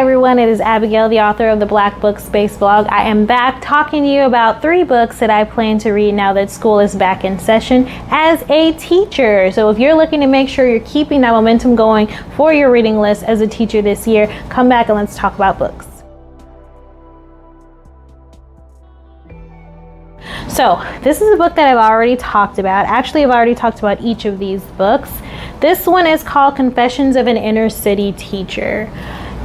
everyone, it is Abigail, the author of the Black Book Space blog. I am back talking to you about 3 books that I plan to read now that school is back in session as a teacher. So if you're looking to make sure you're keeping that momentum going for your reading list as a teacher this year, come back and let's talk about books. So this is a book that I've already talked about. Actually, I've already talked about each of these books. This one is called Confessions of an Inner City Teacher.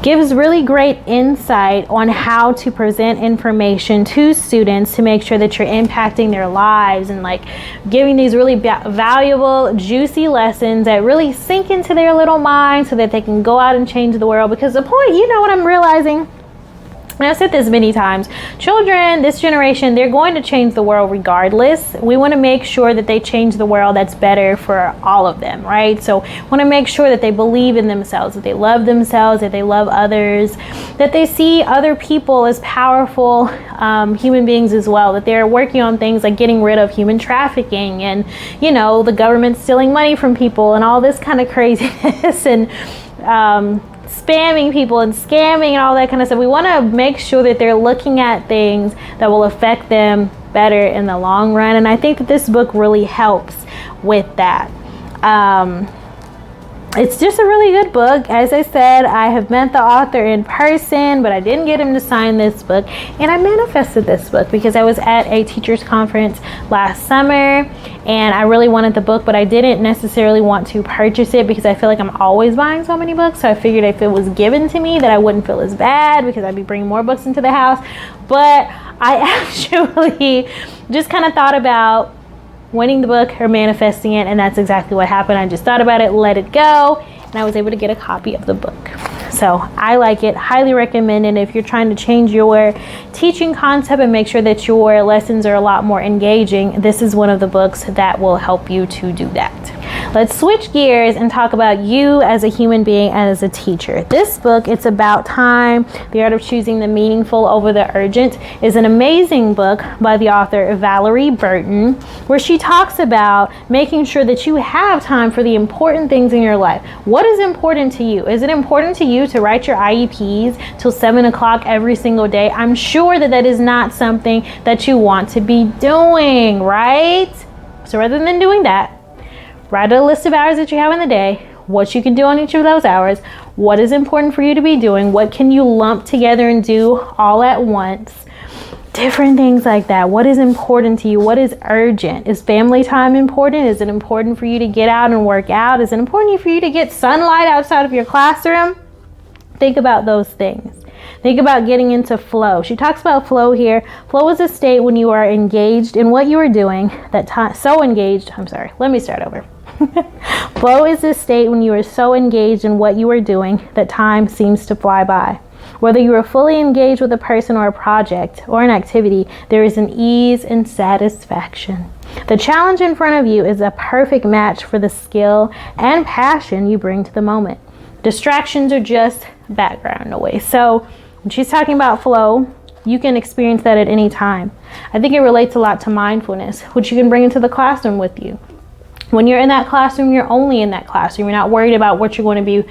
Gives really great insight on how to present information to students to make sure that you're impacting their lives and like giving these really valuable, juicy lessons that really sink into their little mind so that they can go out and change the world. Because the point, you know what I'm realizing? And I've said this many times, children, this generation, they're going to change the world regardless. We want to make sure that they change the world that's better for all of them, right? So want to make sure that they believe in themselves, that they love themselves, that they love others, that they see other people as powerful human beings as well, that they're working on things like getting rid of human trafficking and, you know, the government stealing money from people and all this kind of craziness and spamming people and scamming and all that kind of stuff. We want to make sure that they're looking at things that will affect them better in the long run. And I think that this book really helps with that. It's just a really good book. As I said, I have met the author in person, but I didn't get him to sign this book. And I manifested this book because I was at a teacher's conference last summer and I really wanted the book, but I didn't necessarily want to purchase it because I feel like I'm always buying so many books. So I figured if it was given to me that I wouldn't feel as bad because I'd be bringing more books into the house. But I actually just kind of thought about winning the book or manifesting it, and that's exactly what happened. I just thought about it, let it go, and I was able to get a copy of the book. So I like it, highly recommend it if you're trying to change your teaching concept and make sure that your lessons are a lot more engaging. This is one of the books that will help you to do that. Let's switch gears and talk about you as a human being and as a teacher. This book, It's About Time, The Art of Choosing the Meaningful Over the Urgent, is an amazing book by the author Valerie Burton, where she talks about making sure that you have time for the important things in your life. What is important to you? Is it important to you to write your IEPs till 7 o'clock every single day? I'm sure that that is not something that you want to be doing, right? So rather than doing that, write a list of hours that you have in the day, what you can do on each of those hours, what is important for you to be doing, what can you lump together and do all at once, different things like that. What is important to you? What is urgent? Is family time important? Is it important for you to get out and work out? Is it important for you to get sunlight outside of your classroom? Think about those things. Think about getting into flow. She talks about flow here. Flow is a state when you are engaged in what you are doing, Flow is a state when you are so engaged in what you are doing that time seems to fly by. Whether you are fully engaged with a person or a project or an activity, there is an ease and satisfaction. The challenge in front of you is a perfect match for the skill and passion you bring to the moment. Distractions are just background noise. So when she's talking about flow, you can experience that at any time. I think it relates a lot to mindfulness, which you can bring into the classroom with you. When you're in that classroom, you're only in that classroom. You're not worried about what you're going to be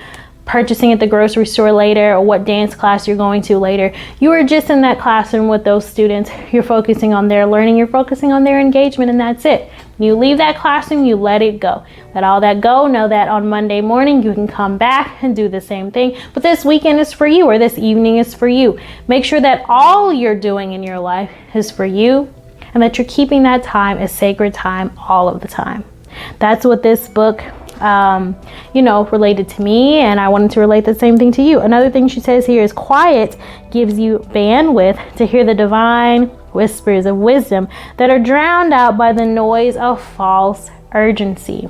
purchasing at the grocery store later or what dance class you're going to later. You are just in that classroom with those students. You're focusing on their learning. You're focusing on their engagement, and that's it. When you leave that classroom, you let it go. Let all that go. Know that on Monday morning, you can come back and do the same thing. But this weekend is for you, or this evening is for you. Make sure that all you're doing in your life is for you and that you're keeping that time as sacred time all of the time. That's what this book related to me, and I wanted to relate the same thing to you. Another thing she says here is quiet gives you bandwidth to hear the divine whispers of wisdom that are drowned out by the noise of false urgency.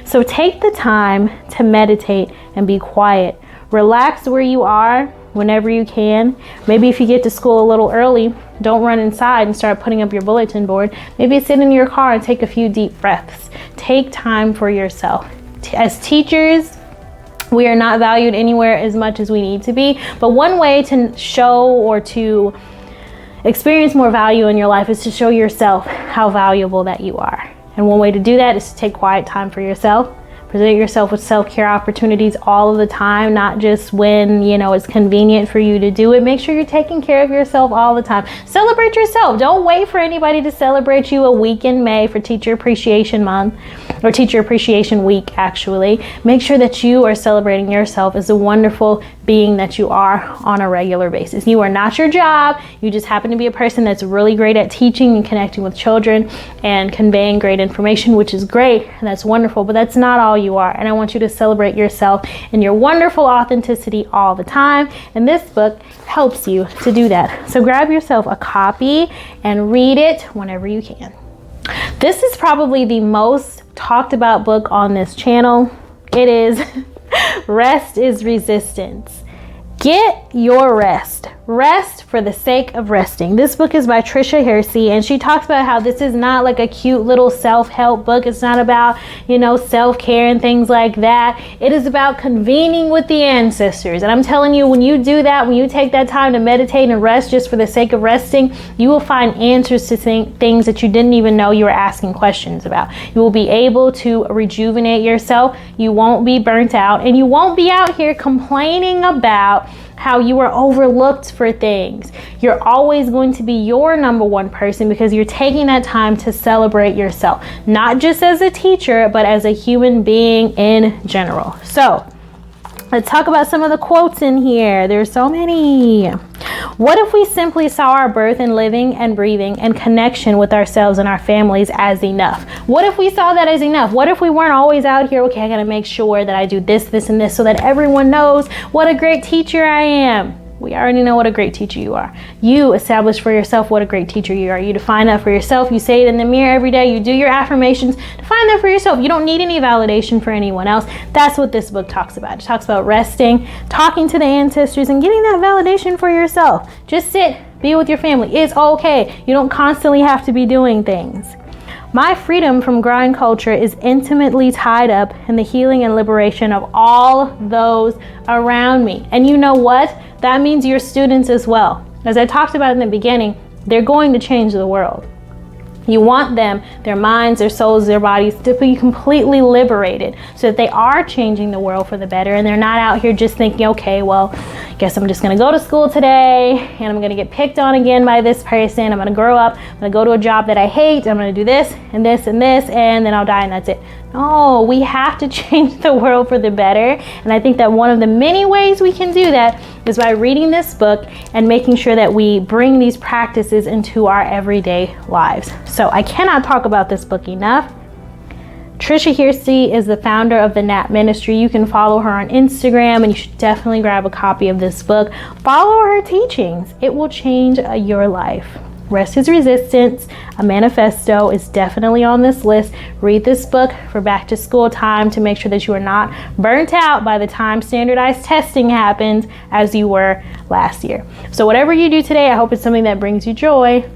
So take the time to meditate and be quiet. Relax where you are whenever you can. Maybe if you get to school a little early, don't run inside and start putting up your bulletin board. Maybe sit in your car and take a few deep breaths. Take time for yourself. As teachers, we are not valued anywhere as much as we need to be, but one way to show or to experience more value in your life is to show yourself how valuable that you are. And one way to do that is to take quiet time for yourself, Present yourself with self-care opportunities all of the time, not just when, it's convenient for you to do it. Make sure you're taking care of yourself all the time. Celebrate yourself. Don't wait for anybody to celebrate you a week in May for Teacher Appreciation Month, or Teacher Appreciation Week, actually. Make sure that you are celebrating yourself as a wonderful being that you are on a regular basis. You are not your job. You just happen to be a person that's really great at teaching and connecting with children and conveying great information, which is great, and that's wonderful, but that's not all you are. And I want you to celebrate yourself and your wonderful authenticity all the time. And this book helps you to do that. So grab yourself a copy and read it whenever you can. This is probably the most talked about book on this channel. It is Rest is Resistance. Get your rest. Rest for the sake of resting. This book is by Tricia Hersey, and she talks about how this is not like a cute little self-help book. It's not about, self-care and things like that. It is about convening with the ancestors. And I'm telling you, when you do that, when you take that time to meditate and rest just for the sake of resting, you will find answers to things that you didn't even know you were asking questions about. You will be able to rejuvenate yourself. You won't be burnt out, and you won't be out here complaining about how you are overlooked for things. You're always going to be your number one person because you're taking that time to celebrate yourself, not just as a teacher, but as a human being in general. So let's talk about some of the quotes in here. There's so many. What if we simply saw our birth and living and breathing and connection with ourselves and our families as enough? What if we saw that as enough? What if we weren't always out here, okay, I gotta make sure that I do this, this, and this so that everyone knows what a great teacher I am? We already know what a great teacher you are. You establish for yourself what a great teacher you are. You define that for yourself. You say it in the mirror every day. You do your affirmations. Define that for yourself. You don't need any validation for anyone else. That's what this book talks about. It talks about resting, talking to the ancestors, and getting that validation for yourself. Just sit, be with your family. It's okay. You don't constantly have to be doing things. My freedom from grind culture is intimately tied up in the healing and liberation of all those around me. And you know what? That means your students as well. As I talked about in the beginning, they're going to change the world. You want them, their minds, their souls, their bodies to be completely liberated so that they are changing the world for the better, and they're not out here just thinking, okay, well, guess I'm just gonna go to school today and I'm gonna get picked on again by this person. I'm gonna grow up, I'm gonna go to a job that I hate, I'm gonna do this and this and this, and then I'll die and that's it. No, we have to change the world for the better. And I think that one of the many ways we can do that is by reading this book and making sure that we bring these practices into our everyday lives. So I cannot talk about this book enough. Tricia Hersey is the founder of the Nap Ministry. You can follow her on Instagram, and you should definitely grab a copy of this book. Follow her teachings. It will change your life. Rest is Resistance, a manifesto, is definitely on this list. Read this book for back to school time to make sure that you are not burnt out by the time standardized testing happens as you were last year. So whatever you do today, I hope it's something that brings you joy.